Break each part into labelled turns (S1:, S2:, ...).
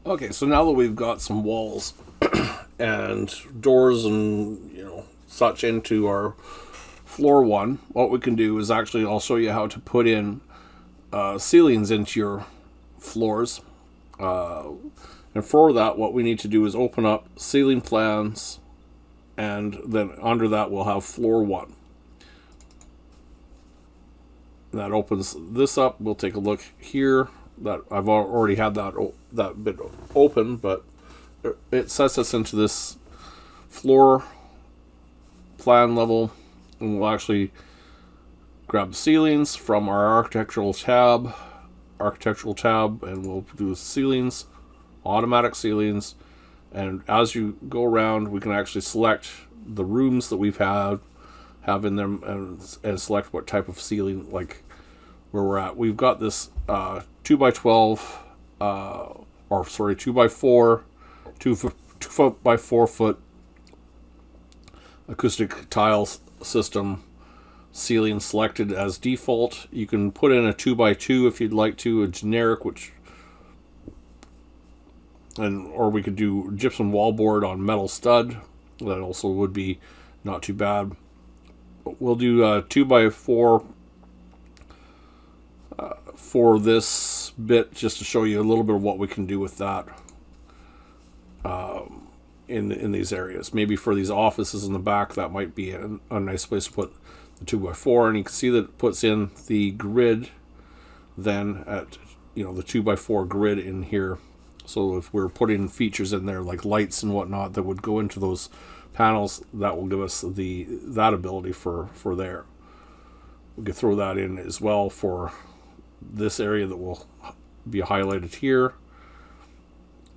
S1: Okay, so now that we've got some walls and doors and such into our floor one, what we can do is actually I'll show you how to put in ceilings into your floors. And for that, what we need to do is open up ceiling plans, and then under that we'll have floor one. That opens this up. We'll take a look here. That I've already had that bit open, but it sets us into this floor plan level, and we'll actually grab the ceilings from our architectural tab, and we'll do ceilings, automatic ceilings, and as you go around, we can actually select the rooms that we've have in them, and select what type of ceiling, like where we're at. We've got this 2x12, 2x4, 2x4 foot acoustic tile system ceiling selected as default. You can put in a 2x2 if you'd like to, a generic, or we could do gypsum wallboard on metal stud. That also would be not too bad. But we'll do 2x4 for this bit, just to show you a little bit of what we can do with that in these areas. Maybe for these offices in the back, that might be a nice place to put the 2x4, and you can see that it puts in the grid then at the 2x4 grid in here. So if we're putting features in there like lights and whatnot that would go into those panels, that will give us that ability for there. We could throw that in as well for this area that will be highlighted here.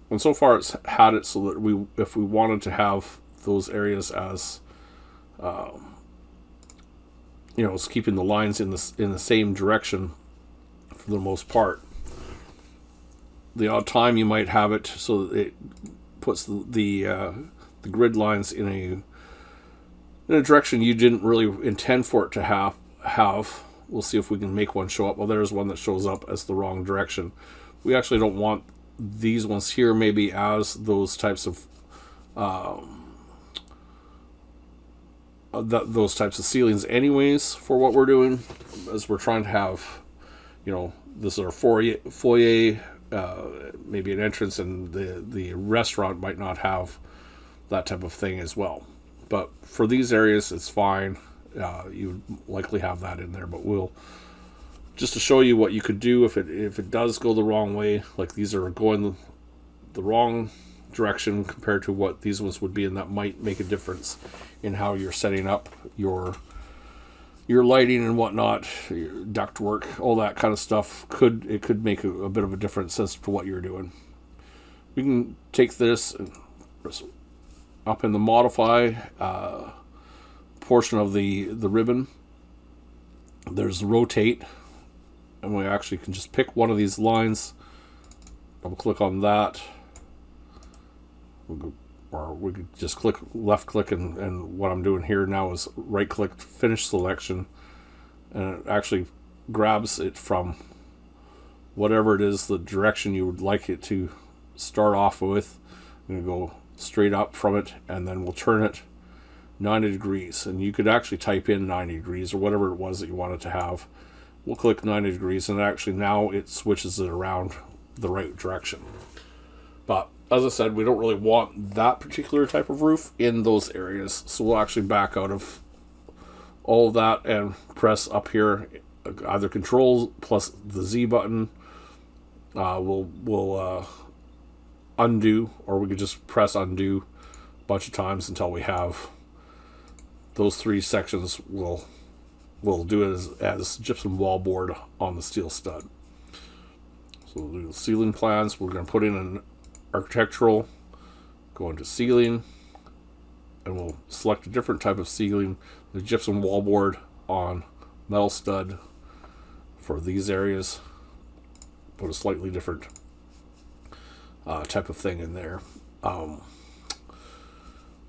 S1: And so far it's had it so that if we wanted to have those areas as it's keeping the lines in the same direction for the most part. The odd time you might have it so that it puts the grid lines in a direction you didn't really intend for it to have. We'll see if we can make one show up. Well, there's one that shows up as the wrong direction. We actually don't want these ones here maybe as those types of those types of ceilings anyways for what we're doing, as we're trying to have, this is our foyer, maybe an entrance, and the restaurant might not have that type of thing as well. But for these areas, it's fine. You would likely have that in there, but we'll just to show you what you could do if it does go the wrong way, like these are going the wrong direction compared to what these ones would be, and that might make a difference in how you're setting up your lighting and whatnot, your duct work, all that kind of stuff. Could make a bit of a difference as to what you're doing. We can take this and press up in the modify portion of the ribbon. There's rotate, and we actually can just pick one of these lines, double click on that, or we could just left click, and what I'm doing here now is right click, finish selection, and it actually grabs it from whatever it is, the direction you would like it to start off with. I'm going to go straight up from it, and then we'll turn it 90 degrees, and you could actually type in 90 degrees or whatever it was that you wanted to have. We'll click 90 degrees, and actually now it switches it around the right direction. But as I said, we don't really want that particular type of roof in those areas, so we'll actually back out of all of that and press up here, either Control plus the Z button. We'll undo, or we could just press undo a bunch of times until we have those three sections. We'll do it as gypsum wallboard on the steel stud. So we'll do the ceiling plans. We're going to put in an architectural, go into ceiling, and we'll select a different type of ceiling, the gypsum wallboard on metal stud for these areas. Put a slightly different type of thing in there. Then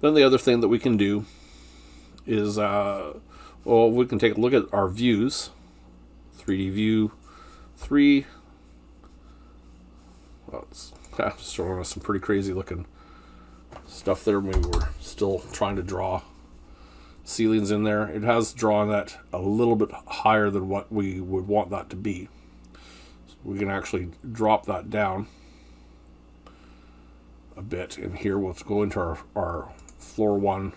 S1: the other thing that we can do is we can take a look at our views. 3D view 3. Well, it's showing us some pretty crazy looking stuff there. Maybe we're still trying to draw ceilings in there. It has drawn that a little bit higher than what we would want that to be. So we can actually drop that down a bit. And here we'll go into our floor one.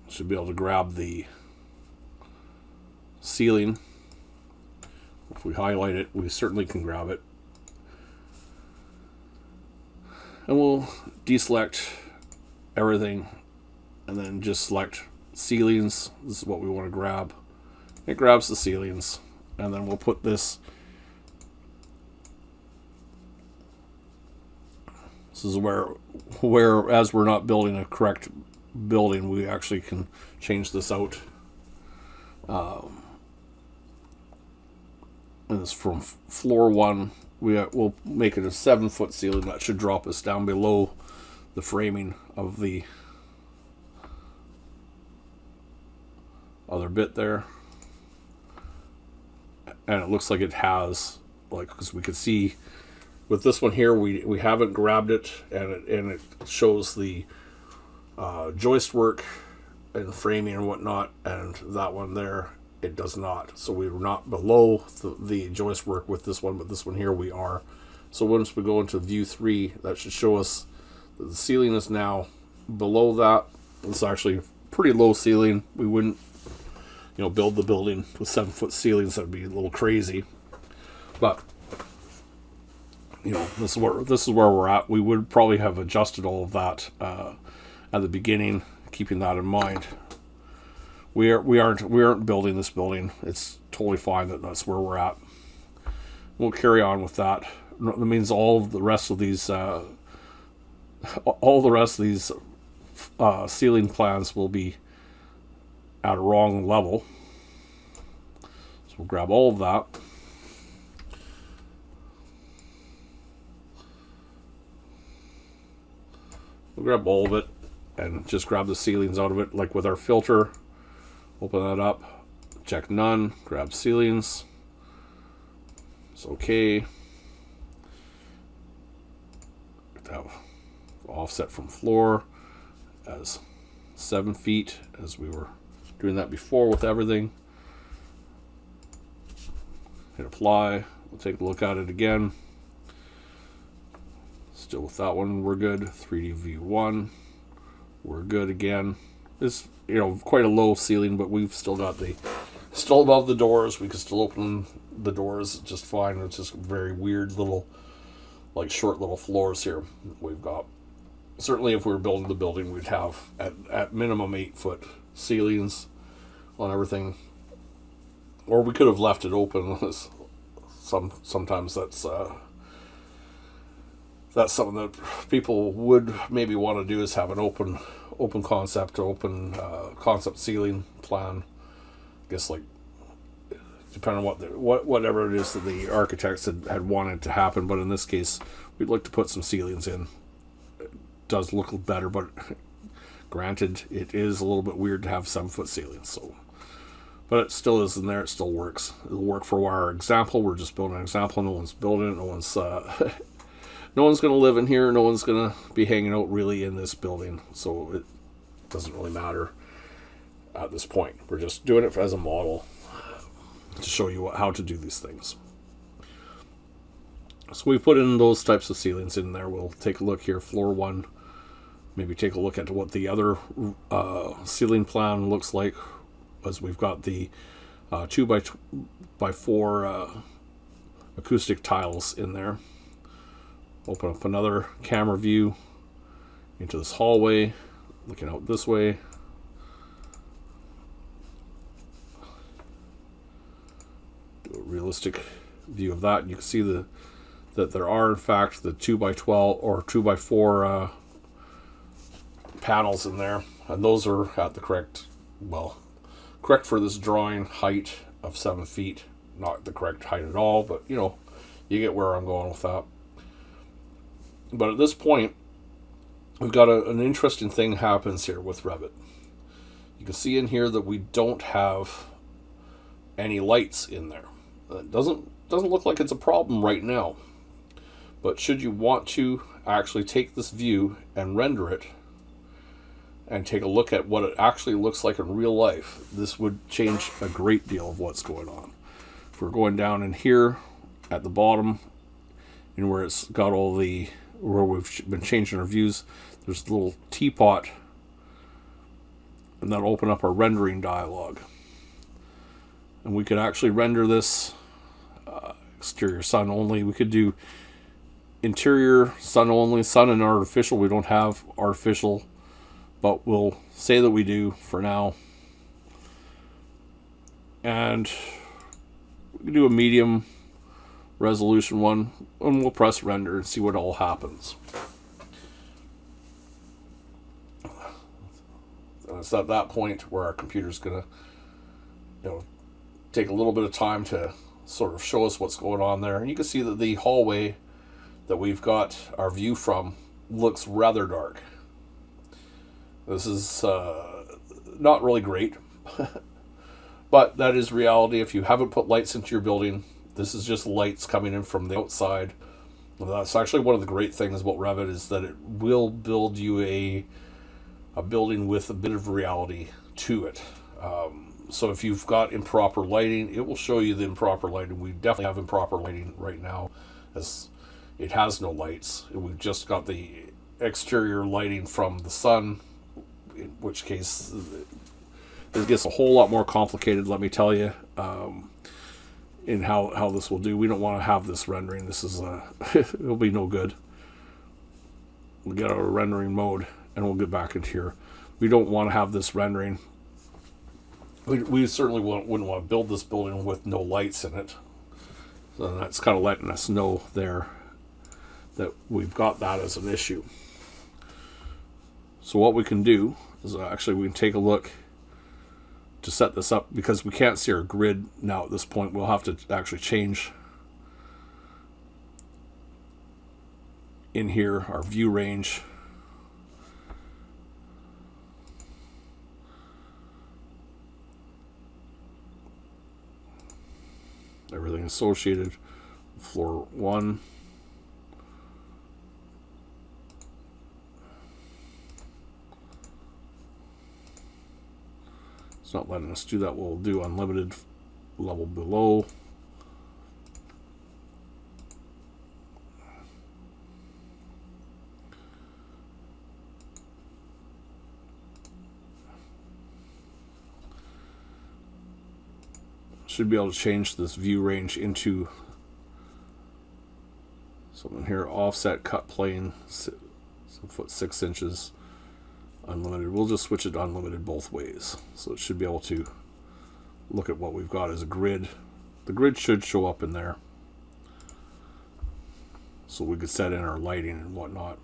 S1: Should be able to grab the ceiling. If we highlight it, we certainly can grab it. And we'll deselect everything and then just select ceilings. This is what we want to grab. It grabs the ceilings, and then we'll put this. This is where as we're not building a correct building, we actually can change this out. And it's from floor one. We'll make it a 7-foot ceiling. That should drop us down below the framing of the other bit there. And it looks like it has, like, because we could see with this one here, we haven't grabbed it, and it shows the joist work and framing and whatnot, and that one there, it does not. So we're not below the joist work with this one, but this one here we are. So once we go into view 3, that should show us that the ceiling is now below that. It's actually a pretty low ceiling. We wouldn't, build the building with 7-foot ceilings. That'd be a little crazy. But this is where we're at. We would probably have adjusted all of that at the beginning, keeping that in mind. We aren't building this building. It's totally fine that's where we're at. We'll carry on with that. That means all the rest of these ceiling plans will be at a wrong level. So we'll grab all of that. We'll grab all of it and just grab the ceilings out of it, like with our filter. Open that up, check none, grab ceilings. It's okay. Have offset from floor as 7 feet, as we were doing that before with everything. Hit apply. We'll take a look at it again. Still with that one, we're good. 3D view 1, we're good again. It's quite a low ceiling, but we've still got still above the doors. We can still open the doors just fine. It's just very weird little, like, short little floors here we've got. Certainly if we were building the building, we'd have at minimum 8-foot ceilings on everything, or we could have left it open. Sometimes that's something that people would maybe want to do, is have an open concept, concept ceiling plan. I guess, like, depending on whatever it is that the architects had wanted to happen. But in this case, we'd like to put some ceilings in. It does look better, but granted, it is a little bit weird to have 7-foot ceilings. So, but it still is in there. It still works. It'll work for our example. We're just building an example. No one's building it. No one's going to live in here. No one's going to be hanging out really in this building. So it doesn't really matter at this point. We're just doing it as a model to show you how to do these things. So we put in those types of ceilings in there. We'll take a look here, floor 1. Maybe take a look at what the other ceiling plan looks like, as we've got the 2x4 acoustic tiles in there. Open up another camera view into this hallway, looking out this way. Do a realistic view of that. You can see that there are, in fact, the 2x12 or 2x4 panels in there, and those are at the correct for this drawing height of 7 feet. Not the correct height at all, but you get where I'm going with that. But at this point, we've got an interesting thing happens here with Revit. You can see in here that we don't have any lights in there. It doesn't look like it's a problem right now. But should you want to actually take this view and render it and take a look at what it actually looks like in real life, this would change a great deal of what's going on. If we're going down in here at the bottom, and where it's got all the, where we've been changing our views, there's a little teapot, and that'll open up our rendering dialog. And we could actually render this exterior sun only. We could do interior sun only, sun and artificial. We don't have artificial, but we'll say that we do for now. And we can do a medium resolution one, and we'll press render and see what all happens. And it's at that point where our computer's gonna, take a little bit of time to sort of show us what's going on there. And you can see that the hallway that we've got our view from looks rather dark. This is not really great, but that is reality. If you haven't put lights into your building, this is just lights coming in from the outside. And that's actually one of the great things about Revit, is that it will build you a building with a bit of reality to it. So if you've got improper lighting, it will show you the improper lighting. We definitely have improper lighting right now, as it has no lights. We've just got the exterior lighting from the sun, in which case it gets a whole lot more complicated, let me tell you, in how this will do. We don't want to have this rendering. This is it'll be no good. We'll get out of rendering mode and we'll get back into here. We don't want to have this rendering. We certainly wouldn't want to build this building with no lights in it. So that's kind of letting us know there that we've got that as an issue. So what we can do is actually we can take a look to set this up, because we can't see our grid now at this point. We'll have to actually change in here our view range. Everything associated with floor 1. It's not letting us do that. We'll do unlimited level below. Should be able to change this view range into something here. Offset cut plane, 6 inches. Unlimited. We'll just switch it to unlimited both ways. So it should be able to look at what we've got as a grid. The grid should show up in there. So we could set in our lighting and whatnot.